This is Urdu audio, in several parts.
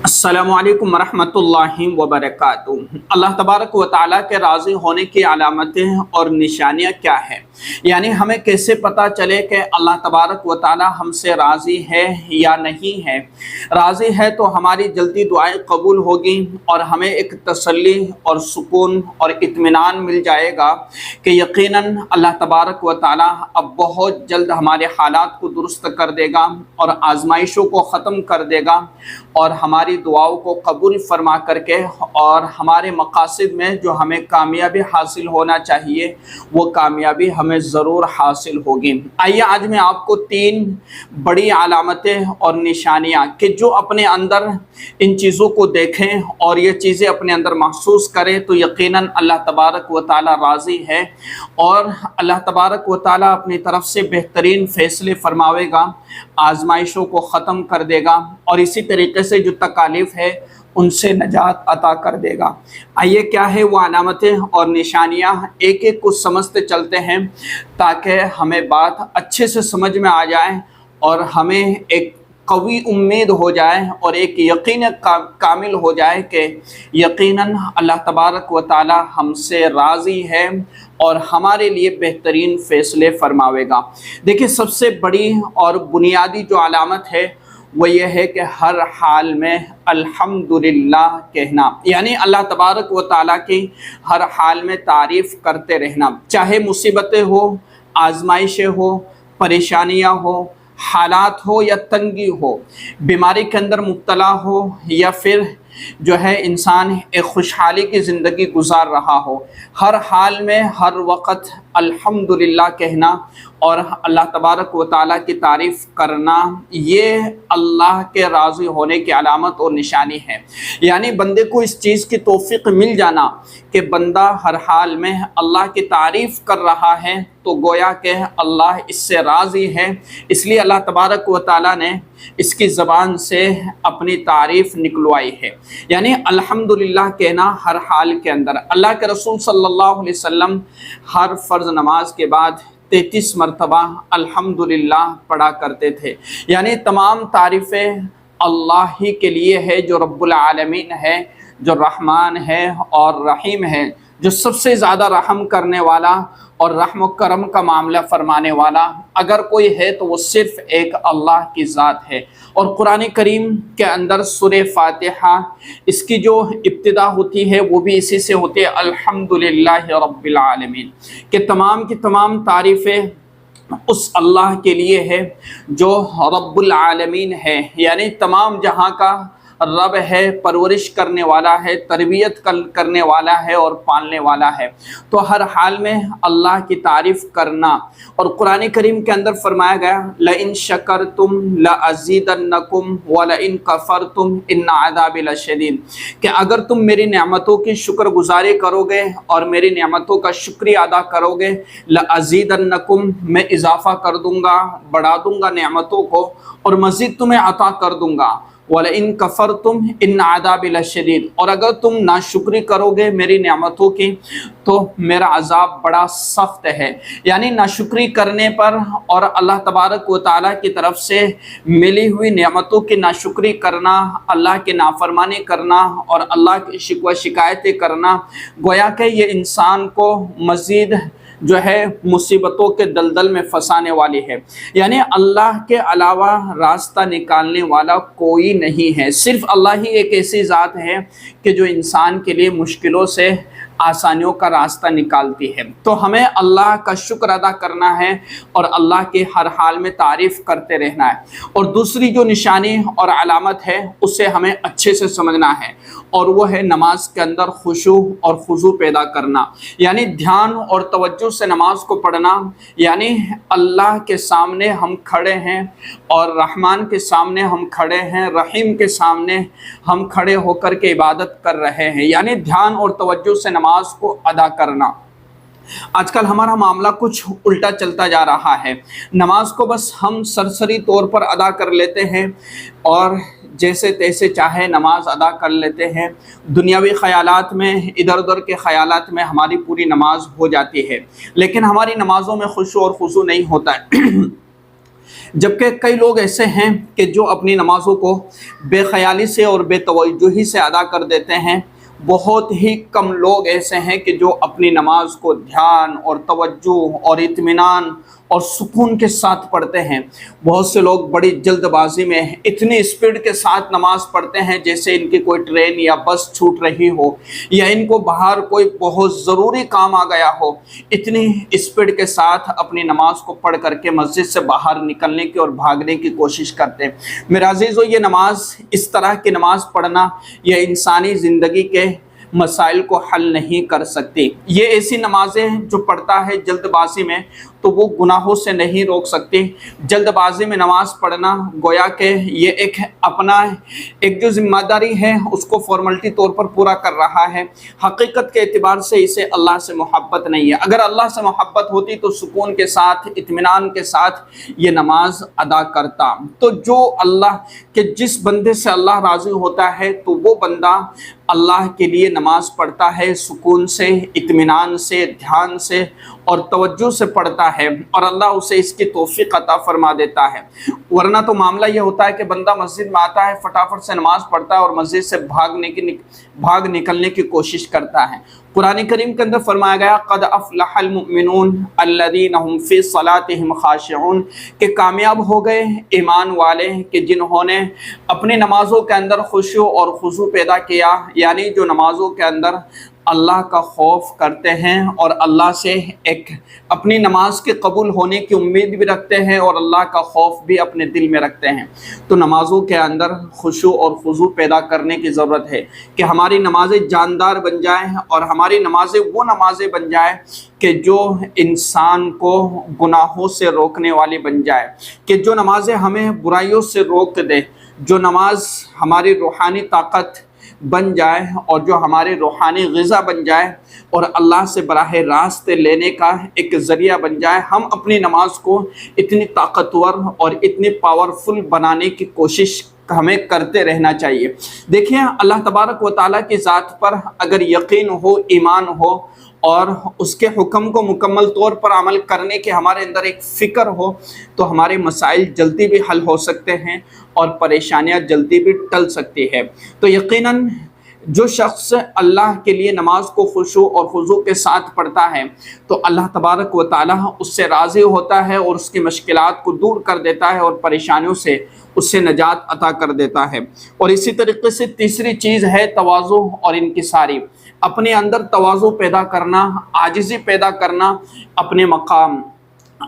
السلام علیکم ورحمۃ اللہ وبرکاتہ۔ اللہ تبارک و تعالیٰ کے راضی ہونے کی علامتیں اور نشانیاں کیا ہیں؟ یعنی ہمیں کیسے پتہ چلے کہ اللہ تبارک و تعالیٰ ہم سے راضی ہے یا نہیں ہے؟ راضی ہے تو ہماری جلدی دعائیں قبول ہوگی اور ہمیں ایک تسلی اور سکون اور اطمینان مل جائے گا کہ یقیناً اللہ تبارک و تعالیٰ اب بہت جلد ہمارے حالات کو درست کر دے گا اور آزمائشوں کو ختم کر دے گا اور ہماری دعاؤں کو قبول فرما کر کے اور ہمارے مقاصد میں جو ہمیں کامیابی حاصل ہونا چاہیے وہ کامیابی ہمیں ضرور حاصل ہوگی۔ آئیے آج میں آپ کو 3 بڑی علامتیں اور نشانیاں کہ جو اپنے اندر ان چیزوں کو دیکھیں اور یہ چیزیں اپنے اندر محسوس کریں تو یقیناً اللہ تبارک و تعالیٰ راضی ہے اور اللہ تبارک و تعالیٰ اپنی طرف سے بہترین فیصلے فرماوے گا، آزمائشوں کو ختم کر دے گا اور اسی طریقے سے جو تکالیف ہے ان سے نجات عطا کر دے گا۔ آئیے کیا ہے وہ علامتیں اور نشانیاں، ایک ایک کو سمجھتے چلتے ہیں تاکہ ہمیں بات اچھے سے سمجھ میں آ جائے اور ہمیں ایک قوی امید ہو جائے اور ایک یقین کامل ہو جائے کہ یقیناً اللہ تبارک و تعالی ہم سے راضی ہے اور ہمارے لیے بہترین فیصلے فرماوے گا۔ دیکھیں سب سے بڑی اور بنیادی جو علامت ہے وہ یہ ہے کہ ہر حال میں الحمدللہ کہنا، یعنی اللہ تبارک و تعالیٰ کی ہر حال میں تعریف کرتے رہنا، چاہے مصیبتیں ہو، آزمائشیں ہو، پریشانیاں ہو، حالات ہو یا تنگی ہو، بیماری کے اندر مبتلا ہو یا پھر جو ہے انسان ایک خوشحالی کی زندگی گزار رہا ہو، ہر حال میں ہر وقت الحمدللہ کہنا اور اللہ تبارک و تعالیٰ کی تعریف کرنا، یہ اللہ کے راضی ہونے کی علامت اور نشانی ہے۔ یعنی بندے کو اس چیز کی توفیق مل جانا کہ بندہ ہر حال میں اللہ کی تعریف کر رہا ہے تو گویا کہ اللہ اس سے راضی ہے، اس لیے اللہ تبارک و تعالیٰ نے اس کی زبان سے اپنی تعریف نکلوائی ہے۔ یعنی الحمدللہ کہنا ہر حال کے اندر۔ اللہ کے رسول صلی اللہ علیہ وسلم ہر فرض نماز کے بعد 33 مرتبہ الحمدللہ پڑھا کرتے تھے، یعنی تمام تعریفیں اللہ ہی کے لیے ہے جو رب العالمین ہے، جو رحمان ہے اور رحیم ہے، جو سب سے زیادہ رحم کرنے والا اور رحم و کرم کا معاملہ فرمانے والا اگر کوئی ہے تو وہ صرف ایک اللہ کی ذات ہے۔ اور قرآن کریم کے اندر سورہ فاتحہ اس کی جو ابتدا ہوتی ہے وہ بھی اسی سے ہوتی ہے، الحمدللہ رب العالمین، کہ تمام کی تمام تعریفیں اس اللہ کے لیے ہے جو رب العالمین ہے، یعنی تمام جہاں کا رب ہے، پرورش کرنے والا ہے، تربیت کرنے والا ہے اور پالنے والا ہے۔ تو ہر حال میں اللہ کی تعریف کرنا، اور قرآن کریم کے اندر فرمایا گیا لَإِن شَكَرْتُمْ لَأَزِيدَنَّكُمْ وَلَإِن كَفَرْتُمْ إِنَّ عَذَابِي لَشَدِيدٌ، کہ اگر تم میری نعمتوں کی شکر گزاری کرو گے اور میری نعمتوں کا شکریہ ادا کرو گے، لَأَزِيدَنَّكُمْ، میں اضافہ کر دوں گا، بڑھا دوں گا نعمتوں کو اور مزید تمہیں عطا کر دوں گا۔ وَلَئِن كَفَرْتُمْ إِنَّ عَذَابِي لَشَدِيدٌ، اور اگر تم ناشکری کرو گے میری نعمتوں کی تو میرا عذاب بڑا سخت ہے۔ یعنی ناشکری کرنے پر اور اللہ تبارک و تعالیٰ کی طرف سے ملی ہوئی نعمتوں کی ناشکری کرنا، اللہ کی نافرمانی کرنا اور اللہ کی شکوہ شکایتیں کرنا، گویا کہ یہ انسان کو مزید جو ہے مصیبتوں کے دلدل میں پھنسانے والی ہے۔ یعنی اللہ کے علاوہ راستہ نکالنے والا کوئی نہیں ہے، صرف اللہ ہی ایک ایسی ذات ہے کہ جو انسان کے لیے مشکلوں سے آسانیوں کا راستہ نکالتی ہے۔ تو ہمیں اللہ کا شکر ادا کرنا ہے اور اللہ کے ہر حال میں تعریف کرتے رہنا ہے۔ اور دوسری جو نشانی اور علامت ہے اسے ہمیں اچھے سے سمجھنا ہے اور وہ ہے نماز کے اندر خشوع اور خضوع پیدا کرنا، یعنی دھیان اور توجہ سے نماز کو پڑھنا، یعنی اللہ کے سامنے ہم کھڑے ہیں اور رحمان کے سامنے ہم کھڑے ہیں، رحیم کے سامنے ہم کھڑے ہو کر کے عبادت کر رہے ہیں، یعنی دھیان اور توجہ سے نماز کو ادا کرنا۔ آج کل ہمارا معاملہ کچھ الٹا چلتا جا رہا ہے، نماز کو بس ہم سرسری طور پر ادا کر لیتے ہیں اور جیسے تیسے چاہے نماز ادا کر لیتے ہیں، دنیاوی خیالات میں، ادھر ادھر کے خیالات میں ہماری پوری نماز ہو جاتی ہے، لیکن ہماری نمازوں میں خشوع اور خضوع نہیں ہوتا ہے۔ جبکہ کئی لوگ ایسے ہیں کہ جو اپنی نمازوں کو بے خیالی سے اور بے توجہی سے ادا کر دیتے ہیں۔ بہت ہی کم لوگ ایسے ہیں کہ جو اپنی نماز کو دھیان اور توجہ اور اطمینان اور سکون کے ساتھ پڑھتے ہیں۔ بہت سے لوگ بڑی جلد بازی میں اتنی اسپیڈ کے ساتھ نماز پڑھتے ہیں جیسے ان کی کوئی ٹرین یا بس چھوٹ رہی ہو، یا ان کو باہر کوئی بہت ضروری کام آ گیا ہو۔ اتنی اسپیڈ کے ساتھ اپنی نماز کو پڑھ کر کے مسجد سے باہر نکلنے کی اور بھاگنے کی کوشش کرتے ہیں۔ میرے عزیزو، یہ نماز، اس طرح کی نماز پڑھنا، یہ انسانی زندگی کے مسائل کو حل نہیں کر سکتی۔ یہ ایسی نمازیں جو پڑھتا ہے جلد بازی میں تو وہ گناہوں سے نہیں روک سکتی۔ جلد بازی میں نماز پڑھنا گویا کہ یہ ایک جو ذمہ داری ہے اس کو فارملٹی طور پر پورا کر رہا ہے۔ حقیقت کے اعتبار سے اسے اللہ سے محبت نہیں ہے۔ اگر اللہ سے محبت ہوتی تو سکون کے ساتھ، اطمینان کے ساتھ یہ نماز ادا کرتا۔ تو جو اللہ کے جس بندے سے اللہ راضی ہوتا ہے تو وہ بندہ اللہ کے لیے نماز پڑھتا ہے، سکون سے، اطمینان سے، دھیان سے اور توجہ سے پڑھتا ہے، اور اللہ اسے اس کی توفیق عطا فرما دیتا ہے۔ ورنہ تو معاملہ یہ ہوتا ہے کہ بندہ مسجد میں آتا ہے، فٹافٹ سے نماز پڑھتا ہے اور مسجد سے بھاگ نکلنے کی کوشش کرتا ہے۔ قرآن کریم کے اندر فرمایا گیا قد افلح المؤمنون الذین هم فی صلاتهم خاشعون، کہ کامیاب ہو گئے ایمان والے کہ جنہوں نے اپنی نمازوں کے اندر خشوع اور خضوع پیدا کیا، یعنی جو نمازوں کے اندر اللہ کا خوف کرتے ہیں اور اللہ سے ایک اپنی نماز کے قبول ہونے کی امید بھی رکھتے ہیں اور اللہ کا خوف بھی اپنے دل میں رکھتے ہیں۔ تو نمازوں کے اندر خشوع اور خضوع پیدا کرنے کی ضرورت ہے کہ ہماری نمازیں جاندار بن جائیں اور ہماری نمازیں وہ نمازیں بن جائیں کہ جو انسان کو گناہوں سے روکنے والی بن جائے، کہ جو نمازیں ہمیں برائیوں سے روک دے، جو نماز ہماری روحانی طاقت بن جائے اور جو ہمارے روحانی غذا بن جائے اور اللہ سے براہ راست لینے کا ایک ذریعہ بن جائے۔ ہم اپنی نماز کو اتنی طاقتور اور اتنی پاورفل بنانے کی کوشش ہمیں کرتے رہنا چاہیے۔ دیکھیں، اللہ تبارک و تعالیٰ کی ذات پر اگر یقین ہو، ایمان ہو اور اس کے حکم کو مکمل طور پر عمل کرنے کے ہمارے اندر ایک فکر ہو تو ہمارے مسائل جلدی بھی حل ہو سکتے ہیں اور پریشانیاں جلدی بھی ٹل سکتی ہے۔ تو یقیناً جو شخص اللہ کے لیے نماز کو خشوع اور خضوع کے ساتھ پڑھتا ہے تو اللہ تبارک و تعالیٰ اس سے راضی ہوتا ہے اور اس کی مشکلات کو دور کر دیتا ہے اور پریشانیوں سے اس سے نجات عطا کر دیتا ہے۔ اور اسی طریقے سے تیسری چیز ہے تواضع اور انکساری۔ اپنے اندر تواضع پیدا کرنا، عاجزی پیدا کرنا، اپنے مقام،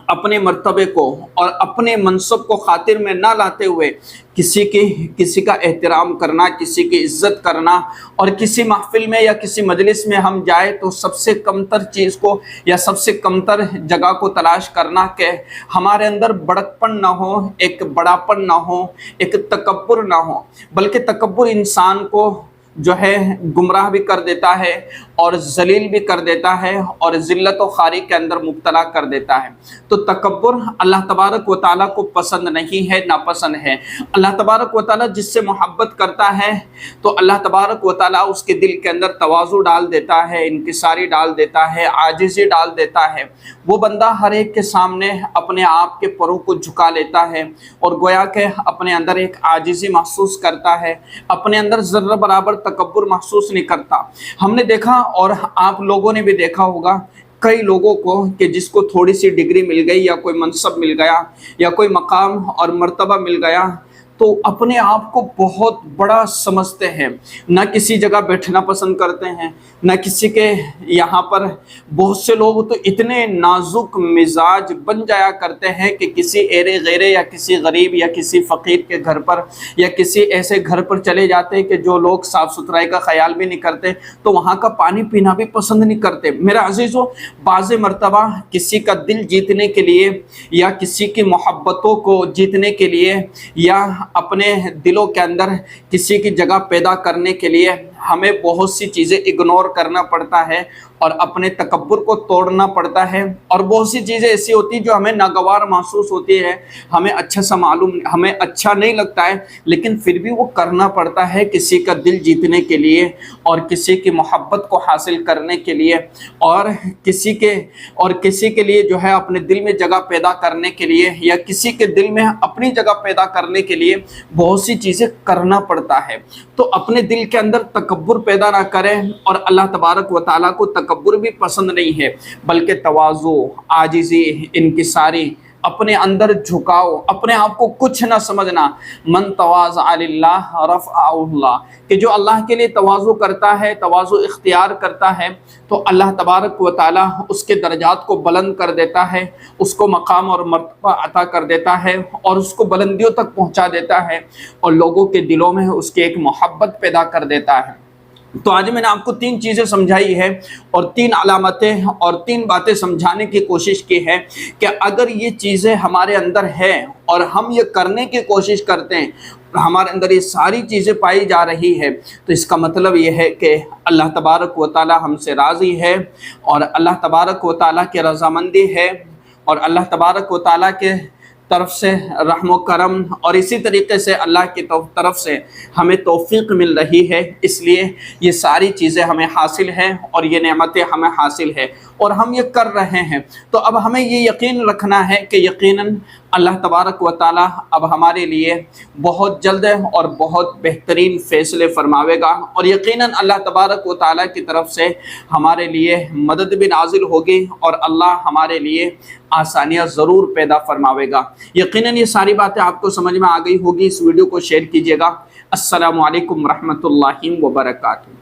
اپنے مرتبے کو اور اپنے منصب کو خاطر میں نہ لاتے ہوئے کسی کا احترام کرنا، کسی کی عزت کرنا، اور کسی محفل میں یا کسی مجلس میں ہم جائیں تو سب سے کمتر چیز کو یا سب سے کمتر جگہ کو تلاش کرنا کہ ہمارے اندر بڑکپن نہ ہو، ایک بڑاپن نہ ہو، ایک تکبر نہ ہو، بلکہ تکبر انسان کو جو ہے گمراہ بھی کر دیتا ہے اور ذلیل بھی کر دیتا ہے اور ذلت و خواری کے اندر مبتلا کر دیتا ہے۔ تو تکبر اللہ تبارک و تعالیٰ کو پسند نہیں ہے، ناپسند ہے۔ اللہ تبارک و تعالیٰ جس سے محبت کرتا ہے تو اللہ تبارک و تعالیٰ اس کے دل کے اندر تواضع ڈال دیتا ہے، انکساری ڈال دیتا ہے، عاجزی ڈال دیتا ہے۔ وہ بندہ ہر ایک کے سامنے اپنے آپ کے پروں کو جھکا لیتا ہے اور گویا کہ اپنے اندر ایک عاجزی محسوس کرتا ہے، اپنے اندر ذرہ برابر تکبر محسوس نہیں کرتا۔ ہم نے دیکھا اور آپ لوگوں نے بھی دیکھا ہوگا کئی لوگوں کو کہ جس کو تھوڑی سی ڈگری مل گئی یا کوئی منصب مل گیا یا کوئی مقام اور مرتبہ مل گیا تو اپنے آپ کو بہت بڑا سمجھتے ہیں، نہ کسی جگہ بیٹھنا پسند کرتے ہیں، نہ کسی کے یہاں پر بہت سے لوگ تو اتنے نازک مزاج بن جایا کرتے ہیں کہ کسی ایرے غیرے یا کسی غریب یا کسی فقیر کے گھر پر یا کسی ایسے گھر پر چلے جاتے ہیں کہ جو لوگ صاف ستھرائی کا خیال بھی نہیں کرتے تو وہاں کا پانی پینا بھی پسند نہیں کرتے۔ میرا عزیزو، بعض مرتبہ کسی کا دل جیتنے کے لیے یا کسی کی محبتوں کو جیتنے کے لیے یا اپنے دلوں کے اندر کسی کی جگہ پیدا کرنے کے لیے ہمیں بہت سی چیزیں اگنور کرنا پڑتا ہے اور اپنے تکبر کو توڑنا پڑتا ہے، اور بہت سی چیزیں ایسی ہوتی ہیں جو ہمیں ناگوار محسوس ہوتی ہے، ہمیں اچھا نہیں لگتا ہے، لیکن پھر بھی وہ کرنا پڑتا ہے کسی کا دل جیتنے کے لیے، اور کسی کی محبت کو حاصل کرنے کے لیے، اور کسی کے لیے جو ہے اپنے دل میں جگہ پیدا کرنے کے لیے، یا کسی کے دل میں اپنی جگہ پیدا کرنے کے لیے بہت سی چیزیں کرنا پڑتا ہے۔ تو اپنے دل کے اندر تکبر پیدا نہ کریں، اور اللہ تبارک و تعالیٰ کو تکبر بھی پسند نہیں ہے، بلکہ تواضع، عاجزی، انکساری، اپنے اندر جھکاؤ، اپنے آپ کو کچھ نہ سمجھنا۔ من تواضع للہ رفعہ اللہ، کہ جو اللہ کے لیے تواضع کرتا ہے، تواضع اختیار کرتا ہے، تو اللہ تبارک و تعالیٰ اس کے درجات کو بلند کر دیتا ہے، اس کو مقام اور مرتبہ عطا کر دیتا ہے، اور اس کو بلندیوں تک پہنچا دیتا ہے، اور لوگوں کے دلوں میں اس کی ایک محبت پیدا کر دیتا ہے۔ تو آج میں نے آپ کو 3 چیزیں سمجھائی ہے، اور 3 علامتیں اور 3 باتیں سمجھانے کی کوشش کی ہے کہ اگر یہ چیزیں ہمارے اندر ہیں اور ہم یہ کرنے کی کوشش کرتے ہیں، ہمارے اندر یہ ساری چیزیں پائی جا رہی ہے، تو اس کا مطلب یہ ہے کہ اللہ تبارک و تعالی ہم سے راضی ہے، اور اللہ تبارک و تعالی کی رضامندی ہے، اور اللہ تبارک و تعالی کے طرف سے رحم و کرم، اور اسی طریقے سے اللہ کی طرف سے ہمیں توفیق مل رہی ہے، اس لیے یہ ساری چیزیں ہمیں حاصل ہیں، اور یہ نعمتیں ہمیں حاصل ہیں، اور ہم یہ کر رہے ہیں۔ تو اب ہمیں یہ یقین رکھنا ہے کہ یقیناً اللہ تبارک و تعالی اب ہمارے لیے بہت جلد اور بہت بہترین فیصلے فرماوے گا، اور یقیناً اللہ تبارک و تعالی کی طرف سے ہمارے لیے مدد بھی نازل ہوگی، اور اللہ ہمارے لیے آسانیاں ضرور پیدا فرماوے گا۔ یقیناً یہ ساری باتیں آپ کو سمجھ میں آ گئی ہوگی۔ اس ویڈیو کو شیئر کیجیے گا۔ السلام علیکم ورحمۃ اللہ وبرکاتہ۔